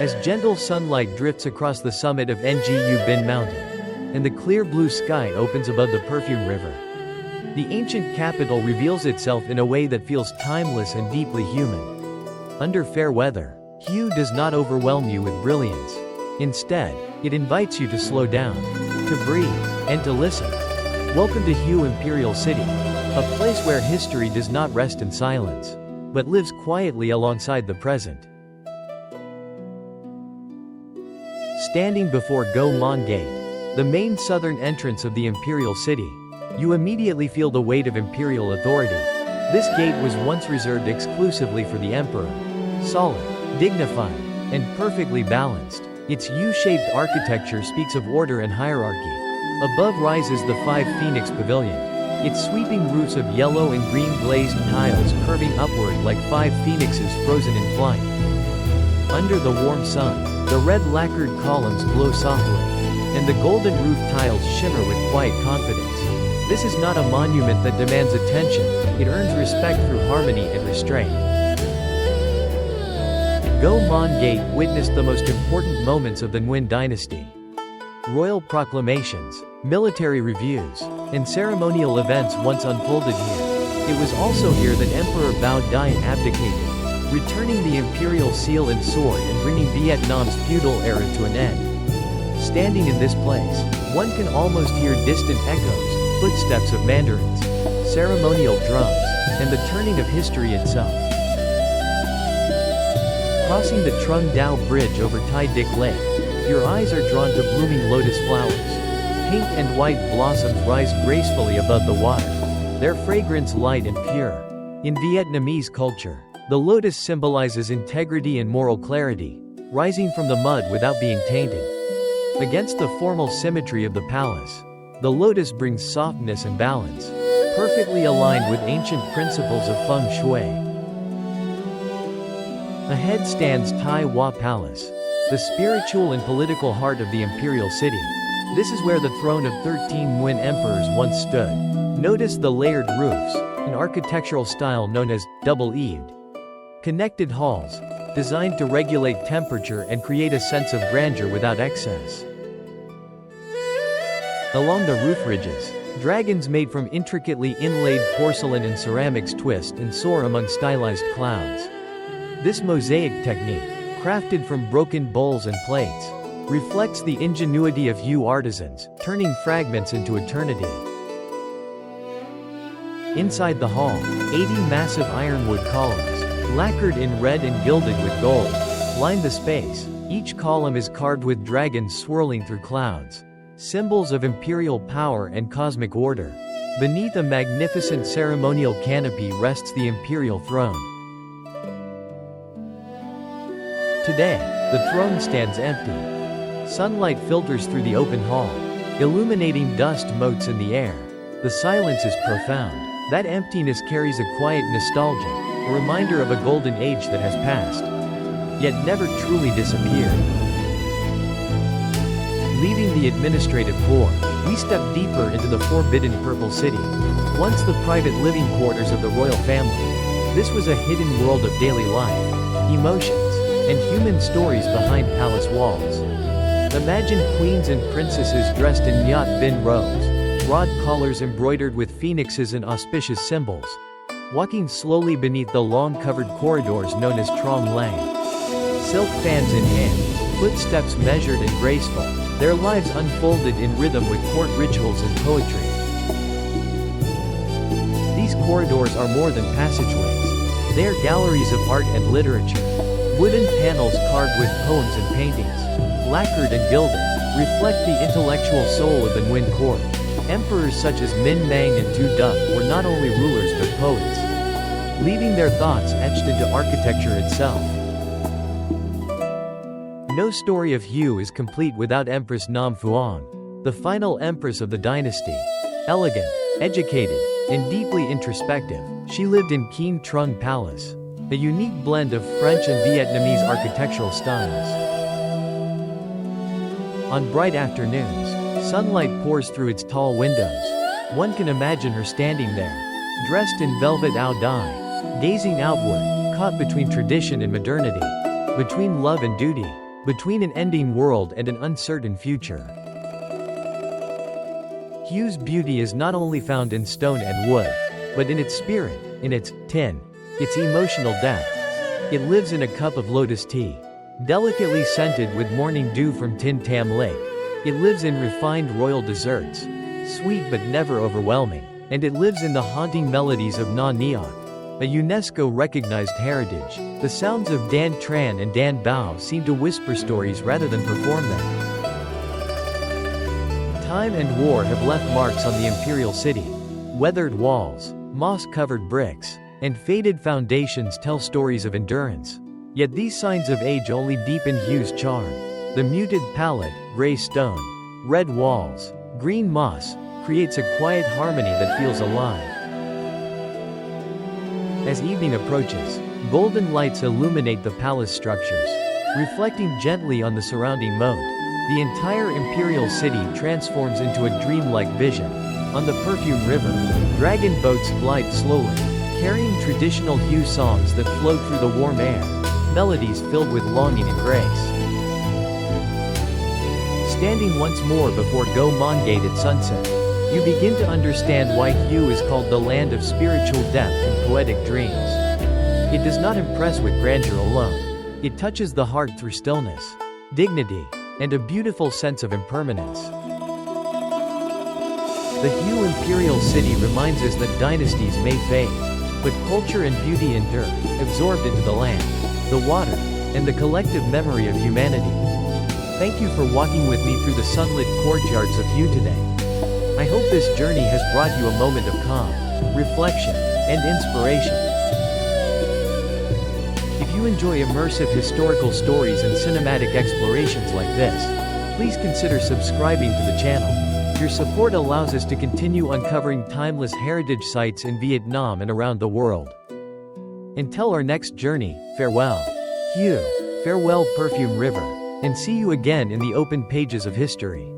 As gentle sunlight drifts across the summit of Ngu Binh Mountain, and the clear blue sky opens above the Perfume River, the ancient capital reveals itself in a way that feels timeless and deeply human. Under fair weather, Hue does not overwhelm you with brilliance. Instead, it invites you to slow down, to breathe, and to listen. Welcome to Hue Imperial City, a place where history does not rest in silence, but lives quietly alongside the present. Standing before Ngo Mon Gate, the main southern entrance of the Imperial City, you immediately feel the weight of imperial authority. This gate was once reserved exclusively for the emperor. Solid, dignified, and perfectly balanced, its U-shaped architecture speaks of order and hierarchy. Above rises the Five Phoenix Pavilion, its sweeping roofs of yellow and green glazed tiles curving upward like five phoenixes frozen in flight. Under the warm sun, the red lacquered columns glow softly, and the golden roof tiles shimmer with quiet confidence. This is not a monument that demands attention, it earns respect through harmony and restraint. Ngo Mon Gate witnessed the most important moments of the Nguyen dynasty. Royal proclamations, military reviews, and ceremonial events once unfolded here. It was also here that Emperor Bao Dai abdicated, returning the imperial seal and sword and bringing Vietnam's feudal era to an end. Standing in this place, one can almost hear distant echoes, footsteps of mandarins, ceremonial drums, and the turning of history itself. Crossing the Trung Dao Bridge over Tai Dic Lake, your eyes are drawn to blooming lotus flowers. Pink and white blossoms rise gracefully above the water, their fragrance light and pure. In Vietnamese culture, the lotus symbolizes integrity and moral clarity, rising from the mud without being tainted. Against the formal symmetry of the palace, the lotus brings softness and balance, perfectly aligned with ancient principles of feng shui. Ahead stands Thai Hoa Palace, the spiritual and political heart of the imperial city. This is where the throne of 13 Nguyen emperors once stood. Notice the layered roofs, an architectural style known as double-eaved. Connected halls, designed to regulate temperature and create a sense of grandeur without excess. Along the roof ridges, dragons made from intricately inlaid porcelain and ceramics twist and soar among stylized clouds. This mosaic technique, crafted from broken bowls and plates, reflects the ingenuity of Hue artisans, turning fragments into eternity. Inside the hall, 80 massive ironwood columns, lacquered in red and gilded with gold, line the space. Each column is carved with dragons swirling through clouds, symbols of imperial power and cosmic order. Beneath a magnificent ceremonial canopy rests the imperial throne. Today, the throne stands empty. Sunlight filters through the open hall, illuminating dust motes in the air. The silence is profound. That emptiness carries a quiet nostalgia, a reminder of a golden age that has passed, yet never truly disappeared. Leaving the administrative core, we step deeper into the forbidden Purple City. Once the private living quarters of the royal family, this was a hidden world of daily life, emotions, and human stories behind palace walls. Imagine queens and princesses dressed in Nhat Binh robes, broad collars embroidered with phoenixes and auspicious symbols, walking slowly beneath the long covered corridors known as Trong Lang. Silk fans in hand, footsteps measured and graceful, their lives unfolded in rhythm with court rituals and poetry. These corridors are more than passageways. They are galleries of art and literature. Wooden panels carved with poems and paintings, lacquered and gilded, reflect the intellectual soul of the Nguyen court. Emperors such as Minh Mang and Tu Duc were not only rulers but poets, leaving their thoughts etched into architecture itself. No story of Hue is complete without Empress Nam Phuong, the final empress of the dynasty. Elegant, educated, and deeply introspective, she lived in Kien Trung Palace, a unique blend of French and Vietnamese architectural styles. On bright afternoons, sunlight pours through its tall windows. One can imagine her standing there, dressed in velvet ao dai, gazing outward, caught between tradition and modernity, between love and duty, between an ending world and an uncertain future. Hue's beauty is not only found in stone and wood, but in its spirit, in its tin, its emotional depth. It lives in a cup of lotus tea, delicately scented with morning dew from Tinh Tam Lake. It lives in refined royal desserts, sweet but never overwhelming. And it lives in the haunting melodies of Na Neok, a UNESCO-recognized heritage. The sounds of Dan Tran and Dan Bao seem to whisper stories rather than perform them. Time and war have left marks on the imperial city. Weathered walls, moss-covered bricks, and faded foundations tell stories of endurance. Yet these signs of age only deepen Hue's charm. The muted palette, gray stone, red walls, green moss, creates a quiet harmony that feels alive. As evening approaches, golden lights illuminate the palace structures, reflecting gently on the surrounding moat. The entire imperial city transforms into a dreamlike vision. On the Perfume River, dragon boats glide slowly, carrying traditional Hue songs that float through the warm air, melodies filled with longing and grace. Standing once more before Ngo Mon Gate at sunset, you begin to understand why Hue is called the land of spiritual depth and poetic dreams. It does not impress with grandeur alone. It touches the heart through stillness, dignity, and a beautiful sense of impermanence. The Hue Imperial City reminds us that dynasties may fade, but culture and beauty endure, absorbed into the land, the water, and the collective memory of humanity. Thank you for walking with me through the sunlit courtyards of Hue today. I hope this journey has brought you a moment of calm, reflection, and inspiration. If you enjoy immersive historical stories and cinematic explorations like this, please consider subscribing to the channel. Your support allows us to continue uncovering timeless heritage sites in Vietnam and around the world. Until our next journey, farewell, Hue, farewell Perfume River, and see you again in the open pages of history.